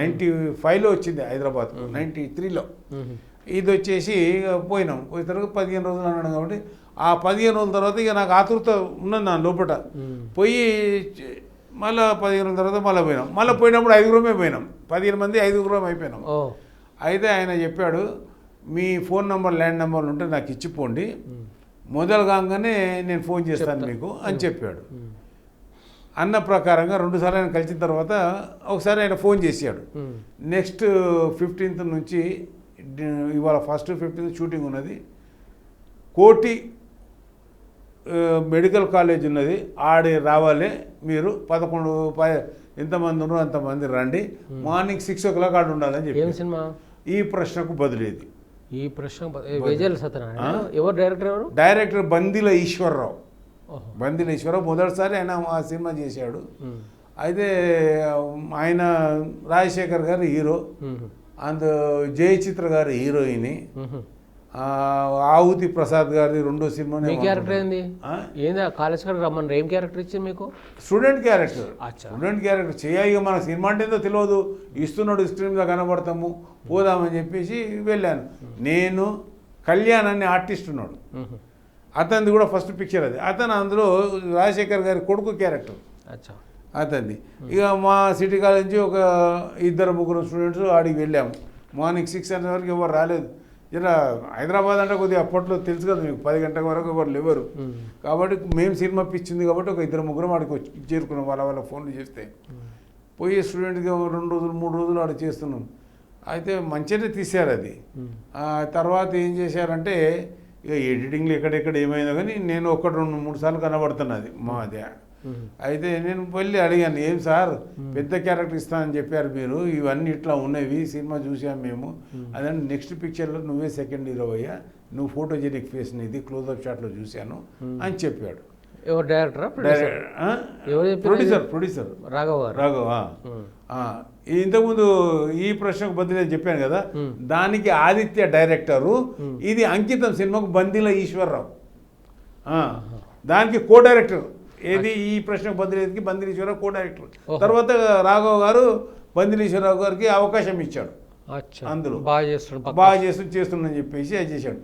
95లో వచ్చింది హైదరాబాద్, 93లో. ఇది వచ్చేసి పోయినాం. పోయిన తర్వాత 15 రోజులు అన్నాడు కాబట్టి ఆ 15 రోజుల తర్వాత ఇక నాకు ఆతృత ఉన్నది నా లోపల. పోయి మళ్ళీ 15 రోజుల తర్వాత మళ్ళీ పోయినాం. మళ్ళీ పోయినప్పుడు 5గురమే పోయినాం. 15 మంది 5గురం అయిపోయినాం. అయితే ఆయన చెప్పాడు, మీ ఫోన్ నెంబర్ ల్యాండ్ నెంబర్లు ఉంటే నాకు ఇచ్చిపోండి, మొదలు కాగానే నేను ఫోన్ చేస్తాను మీకు అని చెప్పాడు. అన్న ప్రకారంగా 2 సార్లు ఆయన కలిసిన తర్వాత ఒకసారి ఆయన ఫోన్ చేశాడు. నెక్స్ట్ 15th నుంచి ఇవాళ ఫస్ట్ 15th షూటింగ్ ఉన్నది. కోటి మెడికల్ కాలేజ్ ఉన్నది, ఆడి రావాలి మీరు 11 ఎంతమంది ఉన్నారో అంతమంది రండి, మార్నింగ్ 6 o'clock ఆడు ఉండాలని చెప్పి. సినిమా ఈ ప్రశ్నకు బదులేది. ఈ ప్రశ్న ఎవరు డైరెక్టర్? ఎవరు డైరెక్టర్? బందిల ఈశ్వరరావు. బందిల ఈశ్వరరావు మొదటిసారి ఆయన ఆ సినిమా చేశాడు. అయితే ఆయన రాజశేఖర్ గారు హీరో, అండ్ జయచిత్ర గారు హీరోయిన్, ఆవుతి ప్రసాద్ గారి 2వ సినిమా. క్యారెక్టర్ ఏంది? కాలేజ్ గారు రమ్మని ఏం క్యారెక్టర్ ఇచ్చింది మీకు? Student character. స్టూడెంట్ క్యారెక్టర్ చేయాలి. మన సినిమా అంటేందో తెలియదు, ఇస్తున్నాడు స్క్రీన్ మీద కనబడతాము, పోదామని చెప్పేసి వెళ్ళాను. నేను కళ్యాణ్ అనే ఆర్టిస్ట్ ఉన్నాడు, అతనిది కూడా ఫస్ట్ పిక్చర్ అది. అతను అందులో రాజశేఖర్ గారి కొడుకు క్యారెక్టర్ అతనిది. ఇక మా సిటీ కాలేజ్ నుంచి ఒక 2-3 స్టూడెంట్స్ ఆడికి వెళ్ళాము. మార్నింగ్ 6 గంటల వరకు ఎవరు రాలేదు. ఇలా హైదరాబాద్ అంటే కొద్దిగా అప్పట్లో తెలుసు కదా మీకు, 10 గంటల వరకు ఎవరు లేవరు. కాబట్టి మేము సినిమా పిచ్చింది కాబట్టి ఒక 2-3 ఆడికి వచ్చి చేరుకున్నాం. వాళ్ళ ఫోన్లు చేస్తే పోయి స్టూడెంట్గా 2 రోజులు 3 రోజులు ఆడ చేస్తున్నాం. అయితే మంచిగానే తీశారు అది. తర్వాత ఏం చేశారంటే ఇక ఎడిటింగ్లు ఎక్కడెక్కడ ఏమైందో కానీ నేను 1-2-3 సార్లు కనబడుతున్నది మాది. అయితే నేను వెళ్ళి అడిగాను, ఏం సార్ పెద్ద క్యారెక్టర్ ఇస్తానని చెప్పారు మీరు, ఇవన్నీ ఇట్లా ఉన్నవి, సినిమా చూసాం మేము. అదే నెక్స్ట్ పిక్చర్లో నువ్వే సెకండ్ హీరో అయ్యా, నువ్వు ఫోటోజెనిక్ ఫేస్ నీది, క్లోజ్అప్ షాట్లో చూశాను అని చెప్పాడు. ఎవరు డైరెక్టర్? ప్రొడ్యూసర్ రాఘవ. ఇంతకుముందు ఈ ప్రశ్నకు బదిలీ చెప్పాను కదా, దానికి ఆదిత్య డైరెక్టరు, ఇది అంకితం సినిమాకు బందిల ఈశ్వరరావు, దానికి కో డైరెక్టర్. ఏది ఈ ప్రశ్నకు బదిలీకి బందిల ఈశ్వరరావు కో డైరెక్టర్. తర్వాత రాఘవ గారు బందిల ఈశ్వరరావు గారికి అవకాశం ఇచ్చాడు, అందులో బాగా చేస్తుందని చెప్పేసి అది చేశాడు.